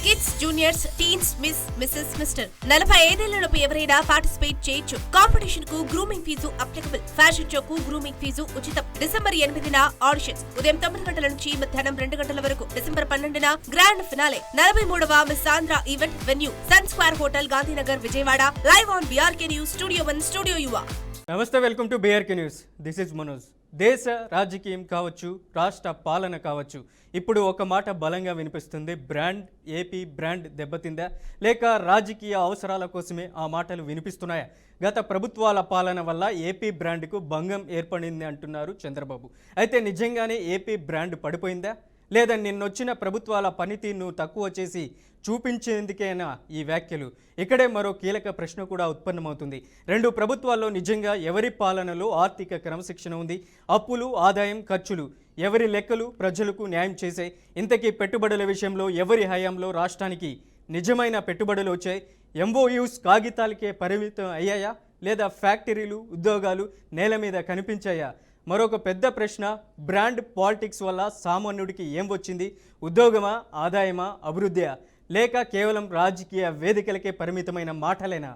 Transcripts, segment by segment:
Kids, juniors, teens, Mrs, mister 45 ఏళ్లలోపు ఎవరైనా participate చేయొచ్చు. కాంపిటీషన్ కు grooming fee applicable. Fashion show కు గ్రూమింగ్ ఫీజు ఉచితం. డిసెంబర్ 8న ఆడిషన్స్. ఉదయం 9 గంటల నుంచి మధ్యాహ్నం 2 గంటల వరకు. డిసెంబర్ 12న గ్రాండ్ ఫినాలే. 43వ Miss Andhra event venue Sun Square hotel, Gandhinagar, Vijayawada. Live on BRK news, studio 1, studio Yuva. నమస్తే, welcome to BRK news. This is Manoj. దేశ రాజకీయం కావచ్చు, రాష్ట్ర పాలన కావచ్చు, ఇప్పుడు ఒక మాట బలంగా వినిపిస్తుంది. ఏపీ బ్రాండ్ దెబ్బతిందా, లేక రాజకీయ అవసరాల కోసమే ఆ మాటలు వినిపిస్తున్నాయా? గత ప్రభుత్వాల పాలన వల్ల ఏపీ బ్రాండ్కు భంగం ఏర్పడింది అంటున్నారు చంద్రబాబు. అయితే నిజంగానే ఏపీ బ్రాండ్ పడిపోయిందా, లేదా నిన్నొచ్చిన ప్రభుత్వాల పనితీరును తక్కువ చేసి చూపించేందుకేనా ఈ వ్యాఖ్యలు? ఇక్కడే మరో కీలక ప్రశ్న కూడా ఉత్పన్నమవుతుంది. రెండు ప్రభుత్వాల్లో నిజంగా ఎవరి పాలనలో ఆర్థిక క్రమశిక్షణ ఉంది? అప్పులు, ఆదాయం, ఖర్చులు ఎవరి లెక్కలు ప్రజలకు న్యాయం చేసే? ఇంతకీ పెట్టుబడుల విషయంలో ఎవరి హయాంలో రాష్ట్రానికి నిజమైన పెట్టుబడులు వచ్చాయి? ఎంఓయూస్ కాగితాలకే పరిమితం అయ్యాయా, లేదా ఫ్యాక్టరీలు, ఉద్యోగాలు నేల మీద కనిపించాయా? మరొక పెద్ద ప్రశ్న, బ్రాండ్ పాలిటిక్స్ వల్ల సామాన్యుడికి ఏం వచ్చింది? ఉద్యోగమా, ఆదాయమా, అభివృద్ధియా, లేక కేవలం రాజకీయ వేదికలకే పరిమితమైన మాటలేనా?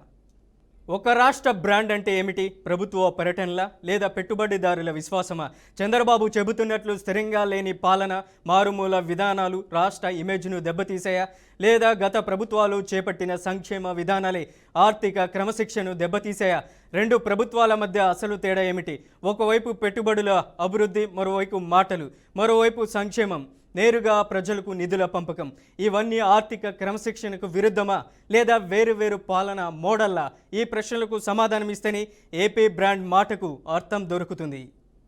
ఒక రాష్ట్ర బ్రాండ్ అంటే ఏమిటి? ప్రభుత్వ పర్యటనల, లేదా పెట్టుబడిదారుల విశ్వాసమా? చంద్రబాబు చెబుతున్నట్లు స్థిరంగా లేని పాలన, మారుమూల విధానాలు రాష్ట్ర ఇమేజ్ను దెబ్బతీసాయా, లేదా గత ప్రభుత్వాలు చేపట్టిన సంక్షేమ విధానాలే ఆర్థిక క్రమశిక్షణను దెబ్బతీసాయా? రెండు ప్రభుత్వాల మధ్య అసలు తేడా ఏమిటి? ఒకవైపు పెట్టుబడుల అభివృద్ధి, మరోవైపు మాటలు, మరోవైపు సంక్షేమం, నేరుగా ప్రజలకు నిధుల పంపకం. ఇవన్నీ ఆర్థిక క్రమశిక్షణకు విరుద్ధమా, లేదా వేరు పాలన మోడల్లా? ఈ ప్రశ్నలకు సమాధానం ఇస్తేనే ఏపీ బ్రాండ్ మాటకు అర్థం దొరుకుతుంది.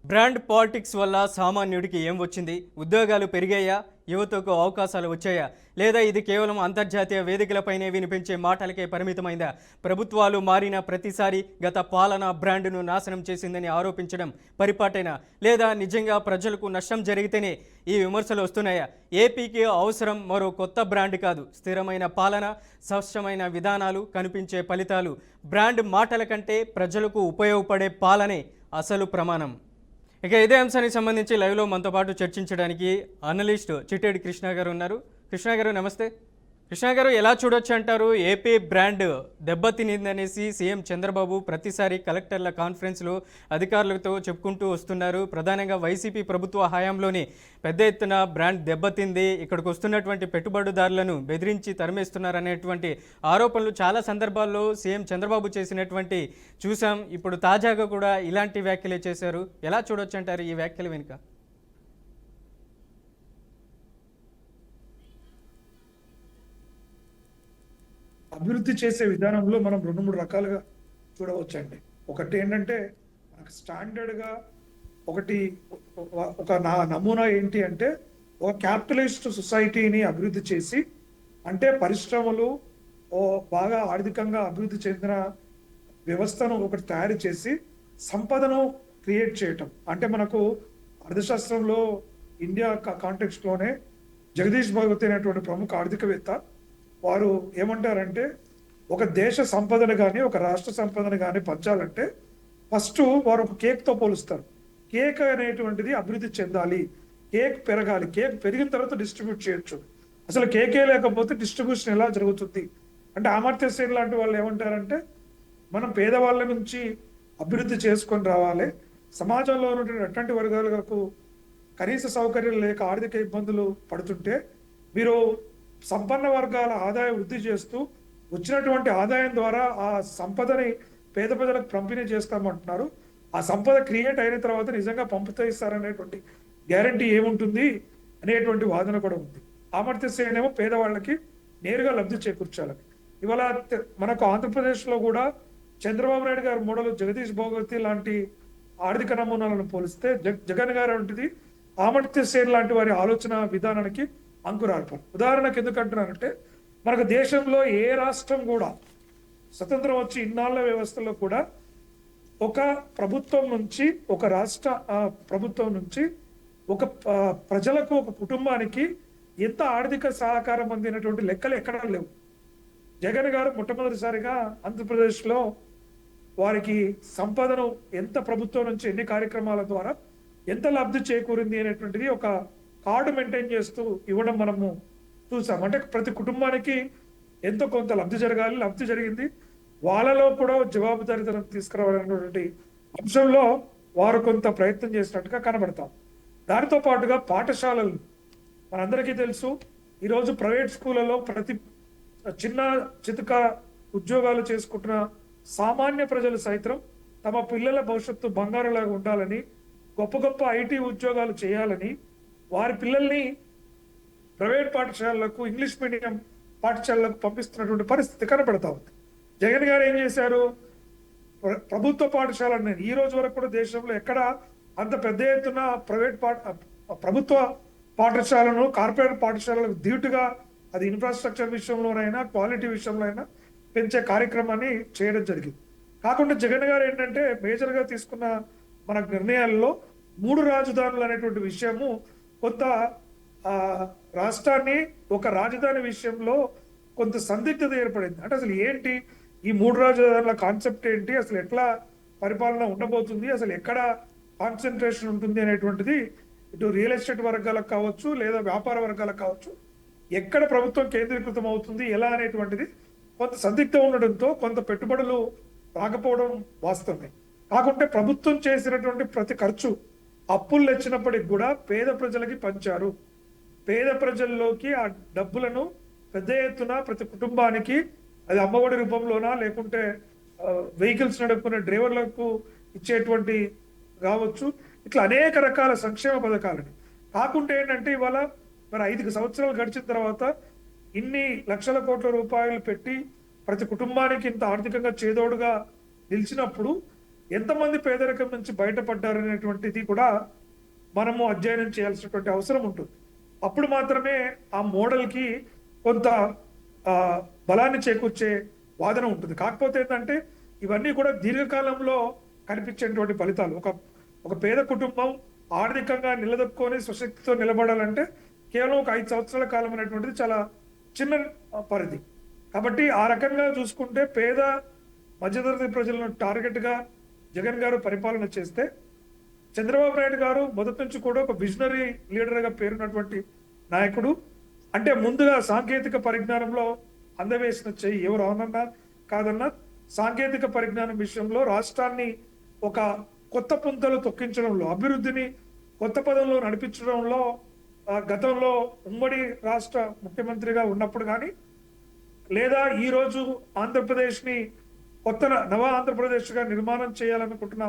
బ్రాండ్ పాలిటిక్స్ వల్ల సామాన్యుడికి ఏం వచ్చింది? ఉద్యోగాలు పెరిగాయా, యువతకు అవకాశాలు వచ్చాయా, లేదా ఇది కేవలం అంతర్జాతీయ వేదికలపైనే వినిపించే మాటలకే పరిమితమైందా? ప్రభుత్వాలు మారిన ప్రతిసారి గత పాలన బ్రాండ్ను నాశనం చేసిందని ఆరోపించడం పరిపాటైనా, లేదా నిజంగా ప్రజలకు నష్టం జరిగితేనే ఈ విమర్శలు వస్తున్నాయా? ఏపీకి అవసరం మరో కొత్త బ్రాండ్ కాదు, స్థిరమైన పాలన, స్పష్టమైన విధానాలు, కనిపించే ఫలితాలు. బ్రాండ్ మాటల కంటే ప్రజలకు ఉపయోగపడే పాలనే అసలు ప్రమాణం. ఇక ఇదే అంశానికి సంబంధించి లైవ్లో మనతో పాటు చర్చించడానికి అనలిస్ట్ చిట్టేడి కృష్ణ గారు ఉన్నారు. కృష్ణ గారు నమస్తే. కృష్ణ గారు, ఎలా చూడొచ్చు అంటారు? ఏపీ బ్రాండ్ దెబ్బతినిందనేసి సీఎం చంద్రబాబు ప్రతిసారి కలెక్టర్ల కాన్ఫరెన్స్లో అధికారులతో చెప్పుకుంటూ వస్తున్నారు. ప్రధానంగా వైసీపీ ప్రభుత్వ హయాంలోనే పెద్ద ఎత్తున బ్రాండ్ దెబ్బతింది, ఇక్కడికి వస్తున్నటువంటి పెట్టుబడిదారులను బెదిరించి తరిమేస్తున్నారనేటువంటి ఆరోపణలు చాలా సందర్భాల్లో సీఎం చంద్రబాబు చేసినటువంటి చూసాం. ఇప్పుడు తాజాగా కూడా ఇలాంటి వ్యాఖ్యలే చేశారు. ఎలా చూడొచ్చు అంటారు ఈ వ్యాఖ్యల వెనుక? అభివృద్ధి చేసే విధానంలో మనం 2-3 రకాలుగా చూడవచ్చండి. ఒకటి ఏంటంటే మనకు స్టాండర్డ్గా ఒక నమూనా ఏంటి అంటే, ఒక క్యాపిటలిస్ట్ సొసైటీని అభివృద్ధి చేసి, అంటే పరిశ్రమలు బాగా ఆర్థికంగా అభివృద్ధి చెందిన వ్యవస్థను ఒకటి తయారు చేసి సంపదను క్రియేట్ చేయటం. అంటే మనకు అర్థశాస్త్రంలో ఇండియా కాంటెక్స్ట్లోనే జగదీష్ భగవతి అనేటువంటి ప్రముఖ ఆర్థికవేత్త వారు ఏమంటారంటే, ఒక దేశ సంపదను కానీ ఒక రాష్ట్ర సంపదను కానీ పంచాలంటే ఫస్ట్ వారు ఒక కేక్తో పోలుస్తారు. కేక్ అనేటువంటిది అభివృద్ధి చెందాలి, కేక్ పెరగాలి, కేక్ పెరిగిన తర్వాత డిస్ట్రిబ్యూట్ చేయొచ్చు. అసలు కేకే లేకపోతే డిస్ట్రిబ్యూషన్ ఎలా జరుగుతుంది అంటే, అమర్త్య సేన్ లాంటి వాళ్ళు ఏమంటారంటే, మనం పేదవాళ్ళ నుంచి అభివృద్ధి చేసుకొని రావాలి, సమాజంలో ఉన్నటువంటి అటువంటి వర్గాలకు కనీస సౌకర్యాలు లేక ఆర్థిక ఇబ్బందులు పడుతుంటే మీరు సంపన్న వర్గాల ఆదాయం వృద్ధి చేస్తూ వచ్చినటువంటి ఆదాయం ద్వారా ఆ సంపదని పేద ప్రజలకు పంపిణీ చేస్తామంటున్నారు. ఆ సంపద క్రియేట్ అయిన తర్వాత నిజంగా పంపితే ఇస్తారనేటువంటి గ్యారంటీ ఏముంటుంది అనేటువంటి వాదన కూడా ఉంది. అమర్త్య సేన్ ఏమో పేదవాళ్ళకి నేరుగా లబ్ధి చేకూర్చాలని. ఇవాళ మనకు ఆంధ్రప్రదేశ్లో కూడా చంద్రబాబు నాయుడు గారి మోడల్ జగదీష్ భగవతి లాంటి ఆర్థిక నమూనాలను పోలిస్తే జగన్ గారు వంటిది అమర్త్య సేన్ లాంటి వారి ఆలోచన విధానానికి అంకురార్పణ. ఉదాహరణకు ఎందుకు అంటున్నానంటే, మనకు దేశంలో ఏ రాష్ట్రం కూడా స్వతంత్రం వచ్చి ఇన్నాళ్ళ వ్యవస్థలో కూడా ఒక ప్రభుత్వం నుంచి, ఒక రాష్ట్ర ప్రభుత్వం నుంచి ఒక ప్రజలకు, ఒక కుటుంబానికి ఎంత ఆర్థిక సహకారం అందినటువంటి లెక్కలు ఎక్కడా లేవు. జగన్ గారు మొట్టమొదటిసారిగా ఆంధ్రప్రదేశ్లో వారికి సంపదను ఎంత ప్రభుత్వం నుంచి ఎన్ని కార్యక్రమాల ద్వారా ఎంత లబ్ధి చేకూరింది అనేటువంటిది ఒక కార్డు మెయింటైన్ చేస్తూ ఇవ్వడం మనము చూసాం. అంటే ప్రతి కుటుంబానికి ఎంతో కొంత లబ్ధి జరగాలి, లబ్ధి జరిగింది. వాళ్ళలో కూడా జవాబుదారీతనం తీసుకురావాలనేటువంటి అంశంలో వారు కొంత ప్రయత్నం చేసినట్టుగా కనబడతాం. దానితో పాటుగా పాఠశాలలు మనందరికీ తెలుసు, ఈరోజు ప్రైవేట్ స్కూళ్ళలో ప్రతి చిన్న చితక ఉద్యోగాలు చేసుకుంటున్న సామాన్య ప్రజలు సైతం తమ పిల్లల భవిష్యత్తు బంగారులాగా ఉండాలని, గొప్ప గొప్ప ఐటీ ఉద్యోగాలు చేయాలని వారి పిల్లల్ని ప్రైవేట్ పాఠశాలలకు, ఇంగ్లీష్ మీడియం పాఠశాలలకు పంపిస్తున్నటువంటి పరిస్థితి కనబడతా ఉంది. జగన్ గారు ఏం చేశారు? ప్రభుత్వ పాఠశాలను ఈ రోజు వరకు కూడా దేశంలో ఎక్కడ అంత పెద్ద ఎత్తున ప్రభుత్వ పాఠశాలను కార్పొరేట్ పాఠశాలకు ధీటుగా అది ఇన్ఫ్రాస్ట్రక్చర్ విషయంలోనైనా క్వాలిటీ విషయంలో అయినా పెంచే కార్యక్రమాన్ని చేయడం జరిగింది. కాకుండా జగన్ గారు ఏంటంటే మేజర్గా తీసుకున్న మన నిర్ణయాల్లో 3 రాజధానులు అనేటువంటి విషయము కొంత రాష్ట్రాన్ని ఒక రాజధాని విషయంలో కొంత సందిగ్ధత ఏర్పడింది. అంటే అసలు ఏంటి ఈ 3 రాజధానుల కాన్సెప్ట్ ఏంటి, అసలు ఎట్లా పరిపాలన ఉండబోతుంది, అసలు ఎక్కడ కాన్సన్ట్రేషన్ ఉంటుంది అనేటువంటిది ఇటు రియల్ ఎస్టేట్ వర్గాలకు కావచ్చు లేదా వ్యాపార వర్గాలకు కావచ్చు ఎక్కడ ప్రభుత్వం కేంద్రీకృతం అవుతుంది ఎలా అనేటువంటిది కొంత సందిగ్ధం ఉండడంతో కొంత పెట్టుబడులు రాకపోవడం వాస్తవమే. కాకుంటే ప్రభుత్వం చేసినటువంటి ప్రతి ఖర్చు అప్పులు తెచ్చినప్పటికి కూడా పేద ప్రజలకి పంచారు. పేద ప్రజల్లోకి ఆ డబ్బులను పెద్ద ఎత్తున ప్రతి కుటుంబానికి, అది అమ్మఒడి రూపంలోనా లేకుంటే వెహికల్స్ నడుపుకునే డ్రైవర్లకు ఇచ్చేటువంటి కావచ్చు, ఇట్లా అనేక రకాల సంక్షేమ పథకాలని. కాకుంటే ఏంటంటే ఇవాళ మరి 5 సంవత్సరాలు గడిచిన తర్వాత ఇన్ని లక్షల కోట్ల రూపాయలు పెట్టి ప్రతి కుటుంబానికి ఇంత ఆర్థికంగా చేదోడుగా నిలిచినప్పుడు ఎంతమంది పేదరికం నుంచి బయటపడ్డారనేటువంటిది కూడా మనము అధ్యయనం చేయాల్సినటువంటి అవసరం ఉంటుంది. అప్పుడు మాత్రమే ఆ మోడల్కి కొంత బలాన్ని చేకూర్చే వాదన ఉంటుంది. కాకపోతే ఏంటంటే ఇవన్నీ కూడా దీర్ఘకాలంలో కనిపించేటువంటి ఫలితాలు. ఒక పేద కుటుంబం ఆర్థికంగా నిలదొక్కుని స్వశక్తితో నిలబడాలంటే కేవలం ఒక 5 సంవత్సరాల కాలం అనేటువంటిది చాలా చిన్న పరిధి. కాబట్టి ఆ రకంగా చూసుకుంటే పేద మధ్యతరగతి ప్రజలను టార్గెట్గా జగన్ గారు పరిపాలన చేస్తే, చంద్రబాబు నాయుడు గారు మొదటి నుంచి కూడా ఒక విజనరీ లీడర్గా పేరున్నటువంటి నాయకుడు. అంటే ముందుగా సాంకేతిక పరిజ్ఞానంలో అందవేసిన చెయ్యి, ఎవరు అవునన్నా కాదన్నా సాంకేతిక పరిజ్ఞానం విషయంలో రాష్ట్రాన్ని ఒక కొత్త పుంతలు తొక్కించడంలో, అభివృద్ధిని కొత్త పదంలో నడిపించడంలో గతంలో ఉమ్మడి రాష్ట్ర ముఖ్యమంత్రిగా ఉన్నప్పుడు కానీ లేదా ఈరోజు ఆంధ్రప్రదేశ్ని కొత్త నవ ఆంధ్రప్రదేశ్గా నిర్మాణం చేయాలనుకుంటున్న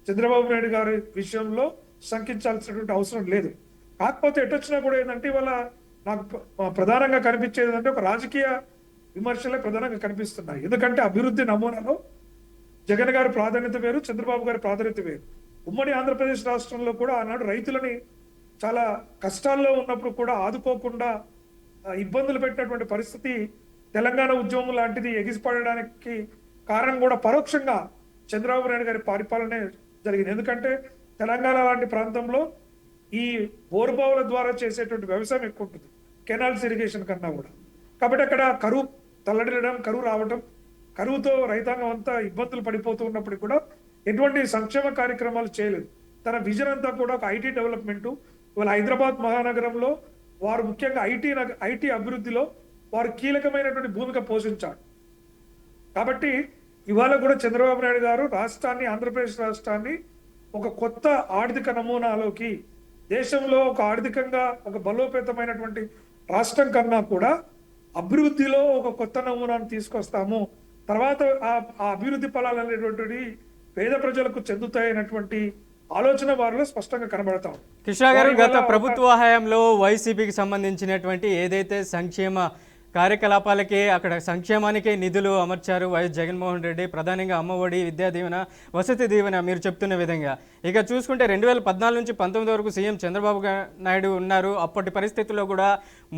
చంద్రబాబు నాయుడు గారి విషయంలో శంకించాల్సినటువంటి అవసరం లేదు. కాకపోతే ఎటొచ్చినా కూడా ఏంటంటే ఇవాళ నాకు ప్రధానంగా కనిపించేది ఏంటంటే ఒక రాజకీయ విమర్శలే ప్రధానంగా కనిపిస్తున్నాయి. ఎందుకంటే అభివృద్ధి నమూనాలో జగన్ గారి ప్రాధాన్యత వేరు, చంద్రబాబు గారి ప్రాధాన్యత వేరు. ఉమ్మడి ఆంధ్రప్రదేశ్ రాష్ట్రంలో కూడా ఆనాడు రైతులని చాలా కష్టాల్లో ఉన్నప్పుడు కూడా ఆదుకోకుండా ఇబ్బందులు పెట్టినటువంటి పరిస్థితి, తెలంగాణ ఉద్యమం లాంటిది ఎగిసిపడడానికి కారణం కూడా పరోక్షంగా చంద్రబాబు నాయుడు గారి పరిపాలనే జరిగింది. ఎందుకంటే తెలంగాణ లాంటి ప్రాంతంలో ఈ బోర్బావుల ద్వారా చేసేటువంటి వ్యవసాయం ఎక్కువ ఉంటుంది కెనాల్స్ ఇరిగేషన్ కన్నా కూడా. కాబట్టి అక్కడ కరువు తల్లడిల్లడం, కరువు రావడం, కరువుతో రైతాంగం అంతా ఇబ్బందులు పడిపోతూ ఉన్నప్పుడు కూడా ఎటువంటి సంక్షేమ కార్యక్రమాలు చేయలేదు. తన విజన్ అంతా కూడా ఒక ఐటీ డెవలప్మెంటు. ఇవాళ హైదరాబాద్ మహానగరంలో వారు ముఖ్యంగా ఐటీ అభివృద్ధిలో వారు కీలకమైనటువంటి భూమిక పోషించారు. కాబట్టి ఇవాళ కూడా చంద్రబాబు నాయుడు గారు రాష్ట్రాన్ని, ఆంధ్రప్రదేశ్ రాష్ట్రాన్ని ఒక కొత్త ఆర్థిక నమూనాలోకి, దేశంలో ఒక ఆర్థికంగా ఒక బలోపేతమైనటువంటి రాష్ట్రం కన్నా కూడా అభివృద్ధిలో ఒక కొత్త నమూనాను తీసుకొస్తాము, తర్వాత ఆ అభివృద్ధి ఫలాలు అనేటువంటివి పేద ప్రజలకు చెందుతాయనేటువంటి ఆలోచన వారిలో స్పష్టంగా కనబడతాం. కృష్ణ గారు, గత ప్రభుత్వ హయాంలో వైసీపీకి సంబంధించినటువంటి ఏదైతే సంక్షేమ కార్యకలాపాలకే, అక్కడ సంక్షేమానికే నిధులు అమర్చారు వైఎస్ జగన్మోహన్ రెడ్డి, ప్రధానంగా అమ్మఒడి, విద్యా దీవెన, వసతి దీవెన మీరు చెప్తున్న విధంగా. ఇక చూసుకుంటే 2014 నుంచి 19 వరకు సీఎం చంద్రబాబు నాయుడు ఉన్నారు. అప్పటి పరిస్థితుల్లో కూడా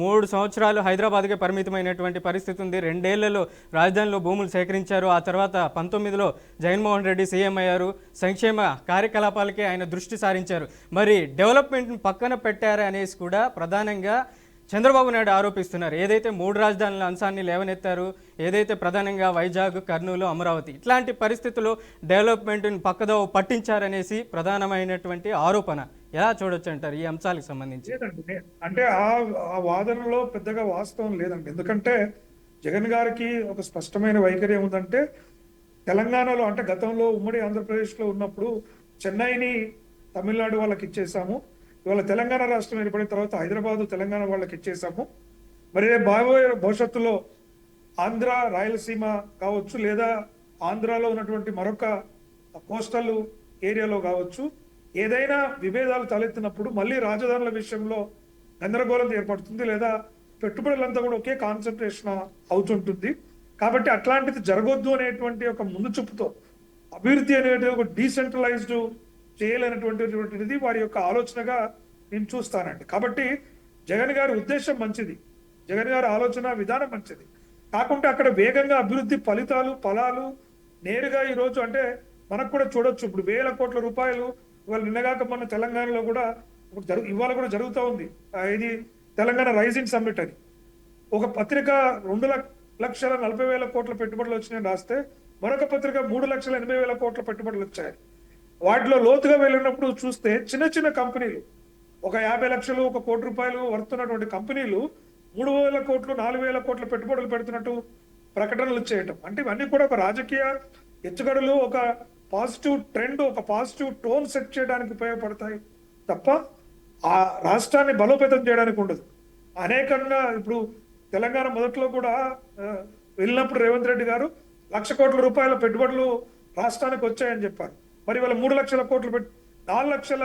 3 సంవత్సరాలు హైదరాబాద్కే పరిమితమైనటువంటి పరిస్థితి ఉంది. 2 ఏళ్లలో రాజధానిలో భూములు సేకరించారు. ఆ తర్వాత 19లో జగన్మోహన్ రెడ్డి సీఎం అయ్యారు. సంక్షేమ కార్యకలాపాలకే ఆయన దృష్టి సారించారు. మరి డెవలప్మెంట్ని పక్కన పెట్టారు అనేసి కూడా ప్రధానంగా చంద్రబాబు నాయుడు ఆరోపిస్తున్నారు. ఏదైతే 3 రాజధానుల అంశాన్ని లేవనెత్తారు, ఏదైతే ప్రధానంగా వైజాగ్, కర్నూలు, అమరావతి ఇట్లాంటి పరిస్థితుల్లో డెవలప్మెంట్ని పక్కదోవ పట్టించారనేసి ప్రధానమైనటువంటి ఆరోపణ. ఎలా చూడొచ్చు అంటారు ఈ అంశాలకు సంబంధించి? లేదండి, అంటే ఆ వాదనలో పెద్దగా వాస్తవం లేదండి. ఎందుకంటే జగన్ గారికి ఒక స్పష్టమైన వైఖరి ఏముందంటే, తెలంగాణలో అంటే గతంలో ఉమ్మడి ఆంధ్రప్రదేశ్లో ఉన్నప్పుడు చెన్నైని తమిళనాడు వాళ్ళకి ఇచ్చేసాము, ఇవాళ తెలంగాణ రాష్ట్రం ఏర్పడిన తర్వాత హైదరాబాదు తెలంగాణ వాళ్ళకి ఇచ్చేసాము, మరి రేపు భవిష్యత్తులో ఆంధ్ర రాయలసీమ కావచ్చు, లేదా ఆంధ్రాలో ఉన్నటువంటి మరొక కోస్టల్ ఏరియాలో కావచ్చు, ఏదైనా విభేదాలు తలెత్తినప్పుడు మళ్ళీ రాజధానుల విషయంలో గందరగోళం ఏర్పడుతుంది, లేదా పెట్టుబడులంతా కూడా ఒకే కాన్సన్ట్రేషన్ అవుతుంటుంది. కాబట్టి అట్లాంటిది జరగొద్దు అనేటువంటి ఒక ముందు చూపుతో అభివృద్ధి అనేది ఒక డీసెంట్రలైజ్డ్ చేయాలనేటువంటిది వారి యొక్క ఆలోచనగా నేను చూస్తానండి. కాబట్టి జగన్ గారి ఉద్దేశం మంచిది, జగన్ గారి ఆలోచన విధానం మంచిది. కాకుంటే అక్కడ వేగంగా అభివృద్ధి ఫలాలు నేరుగా ఈరోజు అంటే మనకు కూడా చూడొచ్చు. ఇప్పుడు వేల కోట్ల రూపాయలు ఇవాళ నిన్నగాక మన తెలంగాణలో కూడా ఇవాళ కూడా జరుగుతూ ఉంది. ఇది తెలంగాణ రైజింగ్ సమ్మిట్ అని ఒక పత్రిక 2,40,000 కోట్ల పెట్టుబడులు వచ్చినాయని రాస్తే, మరొక పత్రిక 3,80,000 కోట్ల పెట్టుబడులు వచ్చాయి. వాటిలో లోతుగా వెళ్ళినప్పుడు చూస్తే చిన్న చిన్న కంపెనీలు ఒక 50 లక్షలు, 1 కోటి రూపాయలు వర్తున్నటువంటి కంపెనీలు 3,000 కోట్లు, 4,000 కోట్ల పెట్టుబడులు పెడుతున్నట్టు ప్రకటనలు చేయటం. అంటే ఇవన్నీ కూడా ఒక రాజకీయ ఎత్తుగడలు, ఒక పాజిటివ్ ట్రెండ్, ఒక పాజిటివ్ టోన్ సెట్ చేయడానికి ఉపయోగపడతాయి తప్ప ఆ రాష్ట్రాన్ని బలోపేతం చేయడానికి ఉండదు. అనేకంగా ఇప్పుడు తెలంగాణ మొదట్లో కూడా వెళ్ళినప్పుడు రేవంత్ రెడ్డి గారు 1,00,000 కోట్ల రూపాయల పెట్టుబడులు రాష్ట్రానికి వచ్చాయని చెప్పారు. మరి వాళ్ళ 3 లక్షల కోట్లు 4 లక్షల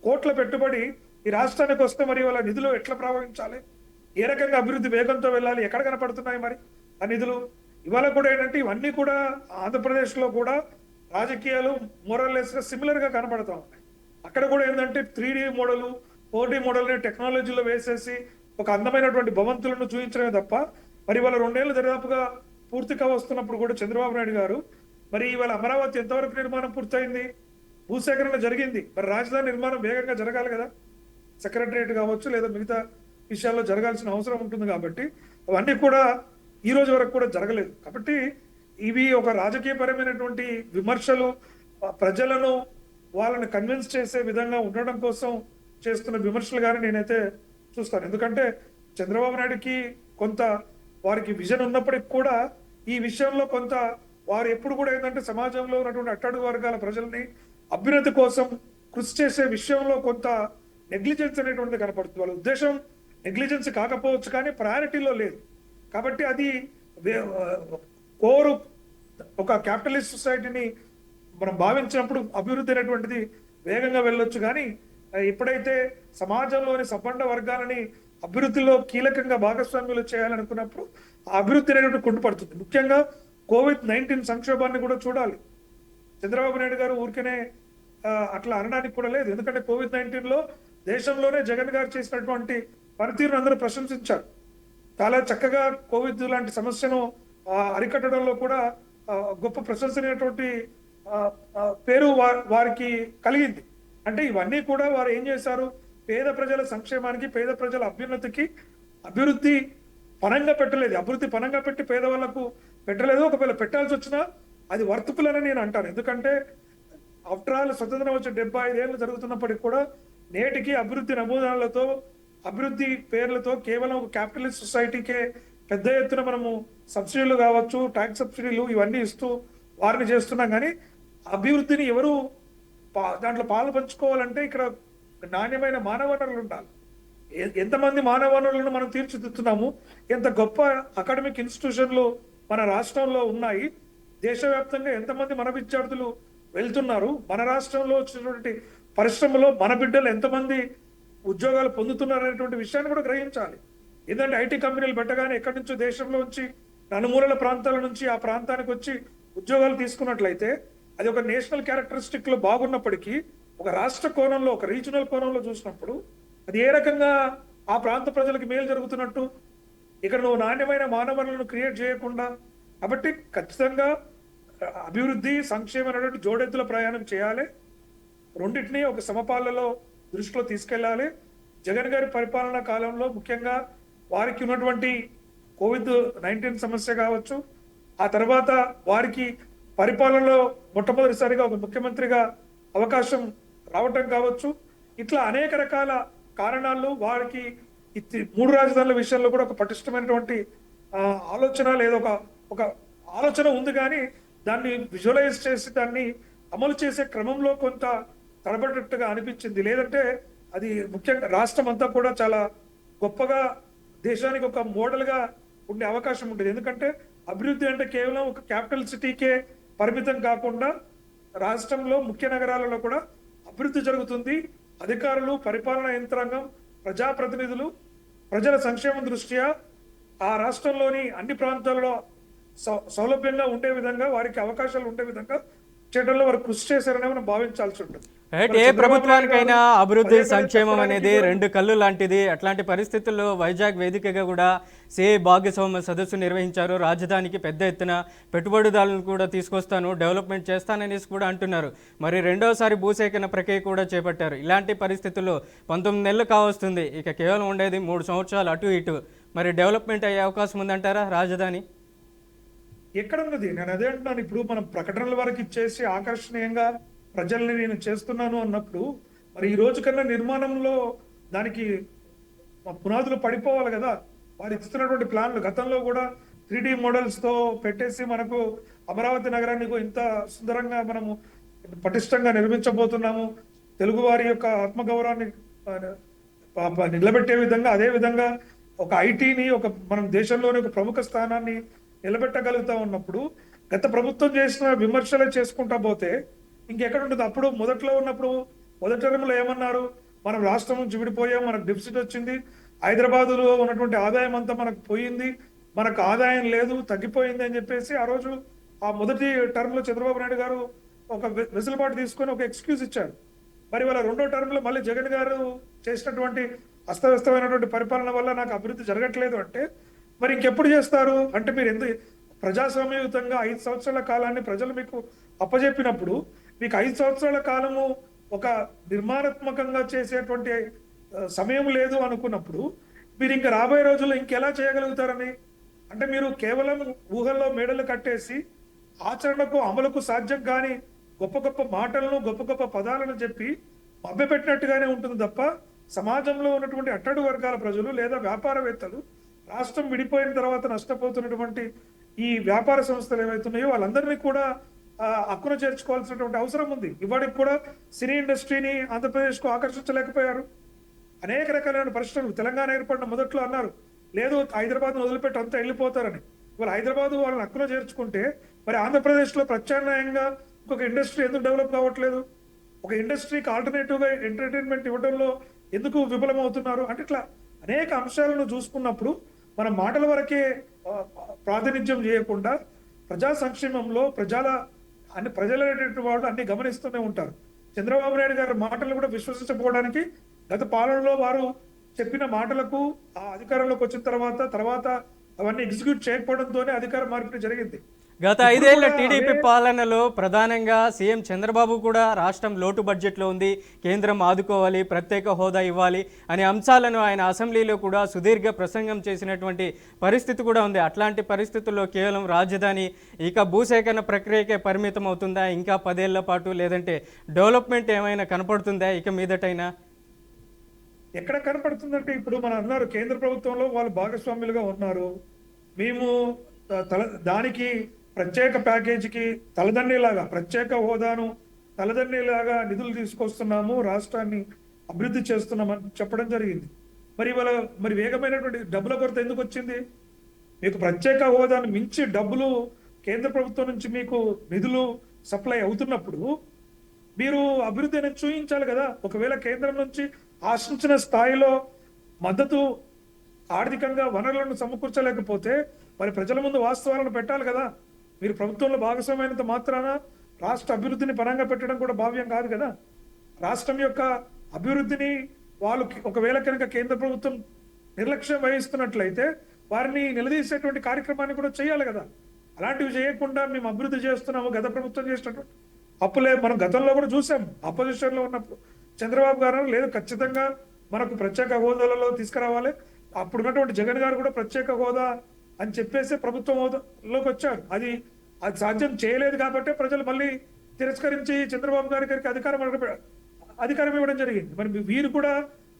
కోట్ల పెట్టుబడి ఈ రాష్ట్రానికి వస్తే మరి వాళ్ళ నిధులు ఎట్లా ప్రవహించాలి, ఏ రకంగా అభివృద్ధి వేగంతో వెళ్ళాలి, ఎక్కడ కనపడుతున్నాయి మరి ఆ నిధులు? ఇవాళ కూడా ఏంటంటే ఇవన్నీ కూడా ఆంధ్రప్రదేశ్ లో కూడా రాజకీయాలు మోరల్లెస్ గా సిమిలర్ గా కనబడతా ఉన్నాయి. అక్కడ కూడా ఏంటంటే 3D మోడల్, 4D మోడల్ టెక్నాలజీలో వేసేసి ఒక అందమైనటువంటి భవంతులను చూపించడమే తప్ప, మరి ఇవాళ 2 ఏళ్ళు దరిదాపుగా పూర్తిగా వస్తున్నప్పుడు కూడా చంద్రబాబు నాయుడు గారు మరి ఇవాళ అమరావతి ఎంతవరకు నిర్మాణం పూర్తయింది, భూసేకరణ జరిగింది, మరి రాజధాని నిర్మాణం వేగంగా జరగాలి కదా, సెక్రటరియట్ కావచ్చు లేదా మిగతా విషయాల్లో జరగాల్సిన అవసరం ఉంటుంది. కాబట్టి అవన్నీ కూడా ఈ రోజు వరకు కూడా జరగలేదు. కాబట్టి ఇవి ఒక రాజకీయపరమైనటువంటి విమర్శలు, ప్రజలను వాళ్ళని కన్విన్స్ చేసే విధంగా ఉండడం కోసం చేస్తున్న విమర్శలుగానే నేనైతే చూస్తాను. ఎందుకంటే చంద్రబాబు నాయుడుకి కొంత వారికి విజన్ ఉన్నప్పటికీ కూడా ఈ విషయంలో కొంత వారు ఎప్పుడు కూడా ఏంటంటే సమాజంలో ఉన్నటువంటి అట్టడుగు వర్గాల ప్రజల్ని అభ్యున్నతి కోసం కృషి చేసే విషయంలో కొంత నెగ్లిజెన్స్ అనేటువంటిది కనపడుతుంది. వాళ్ళ ఉద్దేశం నెగ్లిజెన్స్ కాకపోవచ్చు కానీ ప్రయారిటీలో లేదు. కాబట్టి అది కోరు ఒక క్యాపిటలిస్ట్ సొసైటీని మనం భావించినప్పుడు అభివృద్ధి అనేటువంటిది వేగంగా వెళ్ళొచ్చు. కానీ ఎప్పుడైతే సమాజంలోని సబ్బండ వర్గాలని అభివృద్ధిలో కీలకంగా భాగస్వామ్యులు చేయాలనుకున్నప్పుడు ఆ అభివృద్ధి అనేటువంటి కుంటుపడుతుంది. ముఖ్యంగా COVID-19 సంక్షోభాన్ని కూడా చూడాలి. చంద్రబాబు నాయుడు గారు ఊరికనే అట్లా అనడానికి కూడా లేదు. ఎందుకంటే COVID-19లో దేశంలోనే జగన్ గారు చేసినటువంటి పనితీరును అందరూ ప్రశంసించారు. చాలా చక్కగా కోవిడ్ లాంటి సమస్యను అరికట్టడంలో కూడా గొప్ప ప్రశంసనీయటువంటి పేరు వారికి కలిగింది. అంటే ఇవన్నీ కూడా వారు ఏం చేశారు, పేద ప్రజల సంక్షేమానికి, పేద ప్రజల అభ్యున్నతికి అభివృద్ధి పనంగా పెట్టలేదు. అభివృద్ధి పనంగా పెట్టి పేదవాళ్లకు పెట్టలేదు. ఒకవేళ పెట్టాల్సి వచ్చినా అది వర్తబుల్ అని నేను అంటాను. ఎందుకంటే ఆఫ్టర్ ఆల్ స్వతంత్రం వచ్చి 75 ఏళ్ళు జరుగుతున్నప్పటికీ కూడా నేటికి అభివృద్ధి నమూనాలతో, అభివృద్ధి పేర్లతో కేవలం ఒక క్యాపిటలిస్ట్ సొసైటీకే పెద్ద ఎత్తున మనము సబ్సిడీలు కావచ్చు, ట్యాక్స్ సబ్సిడీలు ఇవన్నీ ఇస్తూ వారిని చేస్తున్నాం. కానీ అభివృద్ధిని ఎవరు దాంట్లో పాలు పంచుకోవాలంటే ఇక్కడ నాణ్యమైన మానవ వనరులు ఉండాలి. ఎంతమంది మానవ వనరులను మనం తీర్చిదిద్దుతున్నాము, ఎంత గొప్ప అకాడమిక్ ఇన్స్టిట్యూషన్లు మన రాష్ట్రంలో ఉన్నాయి, దేశవ్యాప్తంగా ఎంతమంది మన విద్యార్థులు వెళ్తున్నారు, మన రాష్ట్రంలో వచ్చినటువంటి పరిశ్రమలో మన బిడ్డలు ఎంతమంది ఉద్యోగాలు పొందుతున్నారు అనేటువంటి విషయాన్ని కూడా గ్రహించాలి. ఎందుకంటే ఐటీ కంపెనీలు పెట్టగానే ఎక్కడి నుంచో దేశంలో నుంచి నలుమూలల ప్రాంతాల నుంచి ఆ ప్రాంతానికి వచ్చి ఉద్యోగాలు తీసుకున్నట్లయితే అది ఒక నేషనల్ క్యారెక్టరిస్టిక్ లో బాగున్నప్పటికీ ఒక రాష్ట్ర కోణంలో, ఒక రీజనల్ కోణంలో చూసినప్పుడు అది ఏ రకంగా ఆ ప్రాంత ప్రజలకు మేలు జరుగుతున్నట్టు, ఇక్కడ నువ్వు నాణ్యమైన మానవలను క్రియేట్ చేయకుండా. కాబట్టి ఖచ్చితంగా అభివృద్ధి, సంక్షేమం అనేటువంటి జోడెత్తుల ప్రయాణం చేయాలి. రెండింటినీ ఒక సమపాలలో దృష్టిలో తీసుకెళ్లాలి. జగన్ గారి పరిపాలనా కాలంలో ముఖ్యంగా వారికి ఉన్నటువంటి COVID-19 సమస్య కావచ్చు, ఆ తర్వాత వారికి పరిపాలనలో మొట్టమొదటిసారిగా ఒక ముఖ్యమంత్రిగా అవకాశం రావటం కావచ్చు, ఇట్లా అనేక రకాల కారణాలు వారికి మూడు రాజధానుల విషయంలో కూడా ఒక పటిష్టమైనటువంటి ఆలోచన లేదా ఒక ఆలోచన ఉంది, కానీ దాన్ని విజువలైజ్ చేసి దాన్ని అమలు చేసే క్రమంలో కొంత తడబడ్డట్టుగా అనిపించింది. లేదంటే అది ముఖ్యంగా రాష్ట్రం అంతా కూడా చాలా గొప్పగా దేశానికి ఒక మోడల్ గా ఉండే అవకాశం ఉంటుంది. ఎందుకంటే అభివృద్ధి అంటే కేవలం ఒక క్యాపిటల్ సిటీకే పరిమితం కాకుండా రాష్ట్రంలో ముఖ్య నగరాలలో కూడా అభివృద్ధి జరుగుతుంది. అధికారులు, పరిపాలనా యంత్రాంగం, ప్రజాప్రతినిధులు ప్రజల సంక్షేమం దృష్ట్యా ఆ రాష్ట్రంలోని అన్ని ప్రాంతాల్లో సౌలభ్యంగా ఉండే విధంగా, వారికి అవకాశాలు ఉండే విధంగా చేయడంలో వారు కృషి చేశారని మనం భావించాల్సి ఉంటుంది. ఏ ప్రభుత్వానికైనా అభివృద్ధి సంక్షేమం అనేది రెండు కళ్ళు లాంటిది. అట్లాంటి పరిస్థితుల్లో వైజాగ్ వేదికగా కూడా సిఐ భాగస్వామ్య సదస్సు నిర్వహించారు. రాజధానికి పెద్ద ఎత్తున పెట్టుబడిదారులను కూడా తీసుకొస్తాను, డెవలప్మెంట్ చేస్తాననేసి కూడా అంటున్నారు. మరి రెండోసారి భూసేకరణ ప్రక్రియ కూడా చేపట్టారు. ఇలాంటి పరిస్థితుల్లో 19 నెలలు కావస్తుంది, ఇక కేవలం ఉండేది 3 సంవత్సరాలు అటు ఇటు. మరి డెవలప్మెంట్ అయ్యే అవకాశం ఉందంటారా రాజధాని? ఎక్కడున్నది? నేను అదే అంటున్నాను. ఇప్పుడు మనం ప్రకటనల వరకు ఇచ్చేసి ఆకర్షణీయంగా ప్రజల్ని నేను చేస్తున్నాను అన్నప్పుడు, మరి ఈ రోజు కన్నా నిర్మాణంలో దానికి పునాదులు పడిపోవాలి కదా. వారు ఇస్తున్నటువంటి ప్లాన్లు గతంలో కూడా 3D మోడల్స్ తో పెట్టేసి మనకు అమరావతి నగరాన్ని ఇంత సుందరంగా మనము పటిష్టంగా నిర్మించబోతున్నాము, తెలుగు వారి యొక్క ఆత్మగౌరవాన్ని నిలబెట్టే విధంగా, అదే విధంగా ఒక ఐటీని ఒక మనం దేశంలోని ఒక ప్రముఖ స్థానాన్ని నిలబెట్టగలుగుతా ఉన్నప్పుడు గత ప్రభుత్వం చేసిన విమర్శలే చేసుకుంటా పోతే ఇంకెక్కడ ఉంటుంది? అప్పుడు మొదట్లో ఉన్నప్పుడు మొదటి టర్మ్లో ఏమన్నారు? మనం రాష్ట్రం నుంచి విడిపోయాం, మనకు డెఫిసిట్ వచ్చింది, హైదరాబాదులో ఉన్నటువంటి ఆదాయం అంతా మనకు పోయింది, మనకు ఆదాయం లేదు, తగ్గిపోయింది అని చెప్పేసి ఆ రోజు ఆ మొదటి టర్మ్ లో చంద్రబాబు నాయుడు గారు ఒక వెసులుబాటు తీసుకొని ఒక ఎక్స్క్యూజ్ ఇచ్చారు. మరి వాళ్ళ రెండో టర్మ్ లో మళ్ళీ జగన్ గారు చేసినటువంటి అస్తవ్యస్తమైనటువంటి పరిపాలన వల్ల నాకు అభివృద్ధి జరగట్లేదు అంటే మరి ఇంకెప్పుడు చేస్తారు? అంటే మీరు ఎందుకు ప్రజాస్వామ్యయుతంగా 5 సంవత్సరాల కాలాన్ని ప్రజలు మీకు అప్పజెప్పినప్పుడు మీకు 5 సంవత్సరాల కాలము ఒక నిర్మాణాత్మకంగా చేసేటువంటి సమయం లేదు అనుకున్నప్పుడు మీరు ఇంకా రాబోయే రోజుల్లో ఇంకెలా చేయగలుగుతారని? అంటే మీరు కేవలం ఊహల్లో మేడలు కట్టేసి ఆచరణకు అమలుకు సాధ్యం కాని గొప్ప గొప్ప మాటలను, గొప్ప గొప్ప పదాలను చెప్పి మభ్యపెట్టినట్టుగానే ఉంటుంది తప్ప సమాజంలో ఉన్నటువంటి అట్టడుగు వర్గాల ప్రజలు లేదా వ్యాపారవేత్తలు, రాష్ట్రం విడిపోయిన తర్వాత నష్టపోతున్నటువంటి ఈ వ్యాపార సంస్థలు ఏవైతున్నాయో వాళ్ళందరినీ కూడా హక్కున చేర్చుకోవాల్సినటువంటి అవసరం ఉంది. ఇవాడికి కూడా సినీ ఇండస్ట్రీని ఆంధ్రప్రదేశ్కు ఆకర్షించలేకపోయారు. అనేక రకాలైన పరిశ్రమలు తెలంగాణ ఏర్పడిన మొదట్లో అన్నారు లేదు హైదరాబాద్ వదిలిపెట్టి అంతా వెళ్ళిపోతారని. ఇవాళ హైదరాబాద్ వాళ్ళని హక్కున చేర్చుకుంటే మరి ఆంధ్రప్రదేశ్లో ప్రత్యామ్నాయంగా ఇంకొక ఇండస్ట్రీ ఎందుకు డెవలప్ కావట్లేదు? ఒక ఇండస్ట్రీకి ఆల్టర్నేటివ్గా ఎంటర్టైన్మెంట్ ఇవ్వడంలో ఎందుకు విఫలమవుతున్నారు? అంటే ఇట్లా అనేక అంశాలను చూసుకున్నప్పుడు మన మాటల వరకే ప్రాతినిధ్యం చేయకుండా ప్రజా సంక్షేమంలో ప్రజలైనటువంటి వాళ్ళు అన్ని గమనిస్తూనే ఉంటారు. చంద్రబాబు నాయుడు గారి మాటలు కూడా విశ్వసించకపోవడానికి గత పాలనలో వారు చెప్పిన మాటలకు ఆ అధికారంలోకి వచ్చిన తర్వాత అవన్నీ ఎగ్జిక్యూట్ చేయకపోవడంతోనే అధికార మార్పిడి జరిగింది. గత 5 ఏళ్ల టీడీపీ పాలనలో ప్రధానంగా సీఎం చంద్రబాబు కూడా రాష్ట్రం లోటు బడ్జెట్లో ఉంది, కేంద్రం ఆదుకోవాలి, ప్రత్యేక హోదా ఇవ్వాలి అనే అంశాలను ఆయన అసెంబ్లీలో కూడా సుదీర్ఘ ప్రసంగం చేసినటువంటి పరిస్థితి కూడా ఉంది. అట్లాంటి పరిస్థితుల్లో కేవలం రాజధాని ఇక భూసేకరణ ప్రక్రియకే పరిమితం అవుతుందా? ఇంకా 10 ఏళ్ల పాటు లేదంటే డెవలప్మెంట్ ఏమైనా కనపడుతుందా ఇక మీదటైనా? ఎక్కడ కనపడుతుందంటే ఇప్పుడు మనం అన్నారు కేంద్ర ప్రభుత్వంలో వాళ్ళు భాగస్వాములుగా ఉన్నారు, మేము దానికి ప్రత్యేక ప్యాకేజీకి తలదన్నేలాగా ప్రత్యేక హోదాను తలదన్నేలాగా నిధులు తీసుకొస్తున్నాము, రాష్ట్రాన్ని అభివృద్ధి చేస్తున్నామని చెప్పడం జరిగింది. మరి వేగమైనటువంటి డబ్బుల కొరత ఎందుకు వచ్చింది? మీకు ప్రత్యేక హోదాను మించి డబ్బులు కేంద్ర ప్రభుత్వం నుంచి మీకు నిధులు సప్లై అవుతున్నప్పుడు మీరు అభివృద్ధి అనేది చూపించాలి కదా. ఒకవేళ కేంద్రం నుంచి ఆశించిన స్థాయిలో మద్దతు ఆర్థికంగా వనరులను సమకూర్చలేకపోతే మరి ప్రజల ముందు వాస్తవాలను పెట్టాలి కదా. మీరు ప్రభుత్వంలో భాగస్వామైనంత మాత్రాన రాష్ట్ర అభివృద్ధిని పరంగా పెట్టడం కూడా భావ్యం కాదు కదా. రాష్ట్రం యొక్క అభివృద్ధిని వాళ్ళు ఒకవేళ కనుక కేంద్ర ప్రభుత్వం నిర్లక్ష్యం వహిస్తున్నట్లయితే వారిని నిలదీసేటువంటి కార్యక్రమాన్ని కూడా చేయాలి కదా. అలాంటివి చేయకుండా మేము అభివృద్ధి చేస్తున్నాము, గత ప్రభుత్వం చేసినటువంటి అప్పులే మనం గతంలో కూడా చూసాం. అపోజిషన్ లో ఉన్నప్పుడు చంద్రబాబు గారు లేదు ఖచ్చితంగా మనకు ప్రత్యేక హోదాలలో తీసుకురావాలి. అప్పుడున్నటువంటి జగన్ గారు కూడా ప్రత్యేక హోదా అని చెప్పేసి ప్రభుత్వం హోదాలోకి వచ్చారు. అది సాధ్యం చేయలేదు కాబట్టి ప్రజలు మళ్ళీ తిరస్కరించి చంద్రబాబు గారికి అధికారం ఇవ్వడం జరిగింది. మరి వీరు కూడా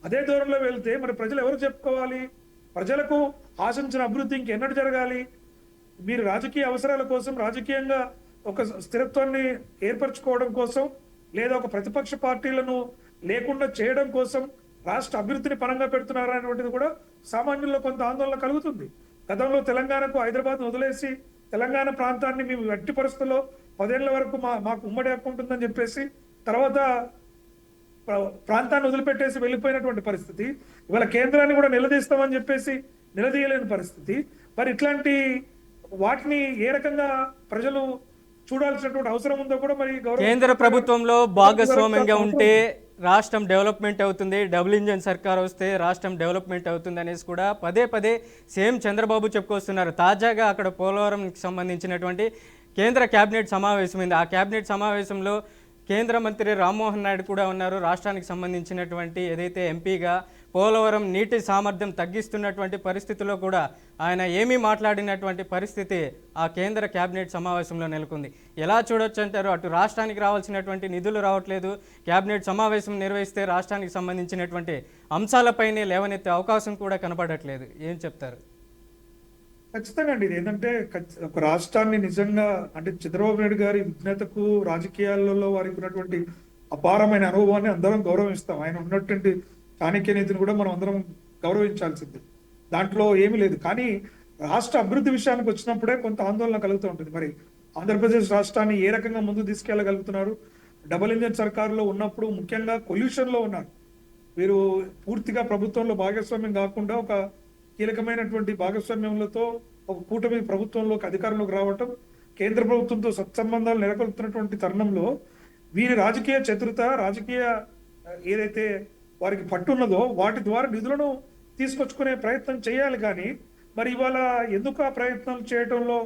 అదే దూరంలో వెళ్తే మరి ప్రజలు ఎవరు చెప్పుకోవాలి? ప్రజలకు ఆశించిన అభివృద్ధి ఇంకెన్నడూ జరగాలి? మీరు రాజకీయ అవసరాల కోసం, రాజకీయంగా ఒక స్థిరత్వాన్ని ఏర్పరచుకోవడం కోసం, లేదా ఒక ప్రతిపక్ష పార్టీలను లేకుండా చేయడం కోసం రాష్ట్ర అభివృద్ధిని పరంగా పెడుతున్నారా అనేటువంటిది కూడా సామాన్యుల్లో కొంత ఆందోళన కలుగుతుంది. గతంలో తెలంగాణకు హైదరాబాద్ వదిలేసి తెలంగాణ ప్రాంతాన్ని మేము ఎట్టి పరిస్థితుల్లో 10 ఏళ్ల వరకు మాకు ఉమ్మడి హక్కు ఉంటుందని చెప్పేసి తర్వాత ప్రాంతాన్ని వదిలిపెట్టేసి వెళ్ళిపోయినటువంటి పరిస్థితి. ఇవాళ కేంద్రాన్ని కూడా నిలదీస్తామని చెప్పేసి నిలదీయలేని పరిస్థితి. మరి ఇట్లాంటి వాటిని ఏ రకంగా ప్రజలు చూడాల్సినటువంటి అవసరం ఉందో కూడా మరి కేంద్ర ప్రభుత్వంలో భాగస్వామ్యంగా ఉంటే రాష్ట్రం డెవలప్మెంట్ అవుతుంది, డబుల్ ఇంజన్ సర్కార్ వస్తే రాష్ట్రం డెవలప్మెంట్ అవుతుంది అనేసి కూడా పదే పదే సేమ్ చంద్రబాబు చెప్పుకొస్తున్నారు. తాజాగా అక్కడ పోలవరంకి సంబంధించినటువంటి కేంద్ర కేబినెట్ సమావేశమైంది. ఆ కేబినెట్ సమావేశంలో కేంద్ర మంత్రి రామ్మోహన్ నాయుడు కూడా ఉన్నారు. రాష్ట్రానికి సంబంధించినటువంటి ఏదైతే ఎంపీగా పోలవరం నీటి సామర్థ్యం తగ్గిస్తున్నటువంటి పరిస్థితిలో కూడా ఆయన ఏమీ మాట్లాడినటువంటి పరిస్థితి ఆ కేంద్ర కేబినెట్ సమావేశంలో నెలకొంది. ఎలా చూడొచ్చు అంటారు? అటు రాష్ట్రానికి రావాల్సినటువంటి నిధులు రావట్లేదు, కేబినెట్ సమావేశం నిర్వహిస్తే రాష్ట్రానికి సంబంధించినటువంటి అంశాలపైనే లేవనెత్తే అవకాశం కూడా కనపడట్లేదు. ఏం చెప్తారు? ఖచ్చితంగా అండి. ఇది ఏంటంటే ఒక రాష్ట్రాన్ని నిజంగా అంటే చంద్రబాబు నాయుడు గారి విజ్ఞతకు, రాజకీయాలలో వారికి ఉన్నటువంటి అపారమైన అనుభవాన్ని అందరం గౌరవిస్తాం. ఆయన ఉన్నటువంటి చాణక్య నీతిని కూడా మనం అందరం గౌరవించాల్సింది, దాంట్లో ఏమీ లేదు. కానీ రాష్ట్ర అభివృద్ధి విషయానికి వచ్చినప్పుడే కొంత ఆందోళన కలుగుతూ ఉంటుంది. మరి ఆంధ్రప్రదేశ్ రాష్ట్రాన్ని ఏ రకంగా ముందు తీసుకెళ్లగలుగుతున్నారు? డబుల్ ఇంజన్ సర్కారులో ఉన్నప్పుడు ముఖ్యంగా పొల్యూషన్లో ఉన్నారు. వీరు పూర్తిగా ప్రభుత్వంలో భాగస్వామ్యం కాకుండా ఒక కీలకమైనటువంటి భాగస్వామ్యంలతో ఒక కూటమి ప్రభుత్వంలోకి అధికారంలోకి రావటం, కేంద్ర ప్రభుత్వంతో సత్సంబంధాలు నెలకొల్పుతున్నటువంటి తరుణంలో వీరి రాజకీయ చతురత, రాజకీయ ఏదైతే వారికి పట్టున్నదో వాటి ద్వారా నిధులను తీసుకొచ్చుకునే ప్రయత్నం చేయాలి. కానీ మరి ఇవాళ ఎందుకు ఆ ప్రయత్నాలు చేయడంలో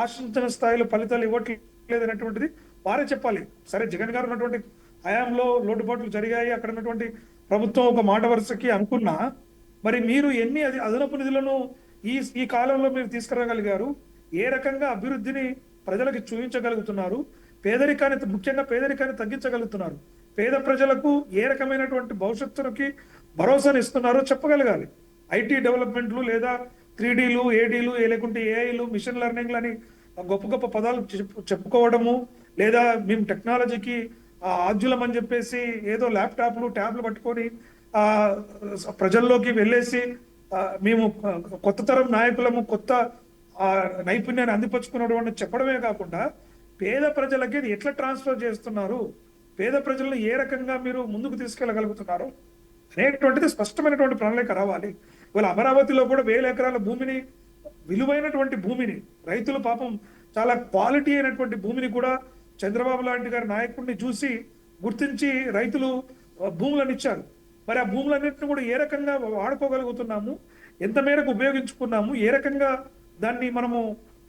ఆశించిన స్థాయిలో ఫలితాలు ఇవ్వట్లేదు అనేటువంటిది వారే చెప్పాలి. సరే, జగన్ గారు ఉన్నటువంటి హయాంలో లోటుపాట్లు జరిగాయి, అక్కడ ఉన్నటువంటి ప్రభుత్వం ఒక మాట వరుసకి అనుకున్నా మరి మీరు ఎన్ని అదనపు నిధులను ఈ కాలంలో మీరు తీసుకురాగలిగారు? ఏ రకంగా అభివృద్ధిని ప్రజలకు చూపించగలుగుతున్నారు? ముఖ్యంగా పేదరికాన్ని తగ్గించగలుగుతున్నారు? పేద ప్రజలకు ఏ రకమైనటువంటి భవిష్యత్తుకి భరోసాను ఇస్తున్నారో చెప్పగలగాలి. ఐటీ డెవలప్మెంట్లు లేదా 3Dలు, ADలు, లేకుంటే ఏఐలు, మిషన్ లెర్నింగ్లు అని గొప్ప గొప్ప పదాలు చెప్పుకోవడము, లేదా మేము టెక్నాలజీకి ఆద్యులం అని చెప్పేసి ఏదో ల్యాప్టాప్లు, ట్యాబ్లు పట్టుకొని ప్రజల్లోకి వెళ్ళేసి మేము కొత్త తరం నాయకులము, కొత్త నైపుణ్యాన్ని అందిపుచ్చుకున్నటువంటి చెప్పడమే కాకుండా పేద ప్రజలకి ఎట్లా ట్రాన్స్ఫర్ చేస్తున్నారు, పేద ప్రజలను ఏ రకంగా మీరు ముందుకు తీసుకెళ్ళగలుగుతున్నారు అనేటువంటిది స్పష్టమైనటువంటి ప్రణాళిక రావాలి. ఇవాళ అమరావతిలో కూడా 1000 ఎకరాల భూమిని, విలువైనటువంటి భూమిని, రైతులు పాపం చాలా క్వాలిటీ అయినటువంటి భూమిని కూడా చంద్రబాబు లాంటి గారి నాయకుడిని చూసి గుర్తించి రైతులు భూములను ఇచ్చారు. మరి ఆ భూములన్నింటినీ కూడా ఏ రకంగా వాడుకోగలుగుతున్నాము, ఎంత మేరకు ఉపయోగించుకున్నాము, ఏ రకంగా దాన్ని మనము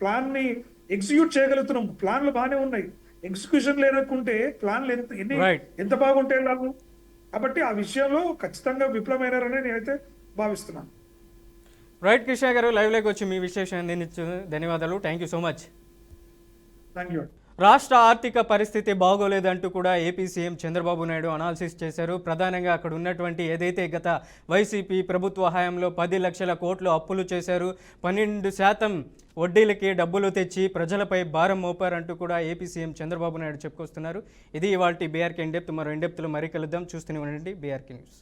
ప్లాన్ని ఎగ్జిక్యూట్ చేయగలుగుతున్నాం? ప్లాన్లు బాగానే ఉన్నాయి, ఎగ్జిక్యూషన్ లేనకుంటే ప్లాన్లు ఎంత బాగుంటే వెళ్ళాము. కాబట్టి ఆ విషయంలో ఖచ్చితంగా విఫలమైనారని నేనైతే భావిస్తున్నాను. రైట్ కృష్ణ గారు, లైవ్లోకి వచ్చి మీ విశేషం అందించు ధన్యవాదాలు. Thank you so much. Thank you. రాష్ట్ర ఆర్థిక పరిస్థితి బాగోలేదంటూ కూడా AP CM Chandrababu Naidu analysis చేశారు. ప్రధానంగా అక్కడ ఉన్నటువంటి ఏదైతే గత వైసీపీ ప్రభుత్వ హయాంలో 10 లక్షల కోట్లు అప్పులు చేశారు, 12% వడ్డీలకి డబ్బులు తెచ్చి ప్రజలపై భారం మోపారంటూ కూడా ఏపీ సీఎం చంద్రబాబు నాయుడు చెప్పుకొస్తున్నారు. ఇది ఇవాల్టి బీఆర్కే ఇన్ డెప్త్. మరో ఇన్ డెప్త్లో మరీ కలుద్దాం. చూస్తూనే ఉండండి బీఆర్కే న్యూస్.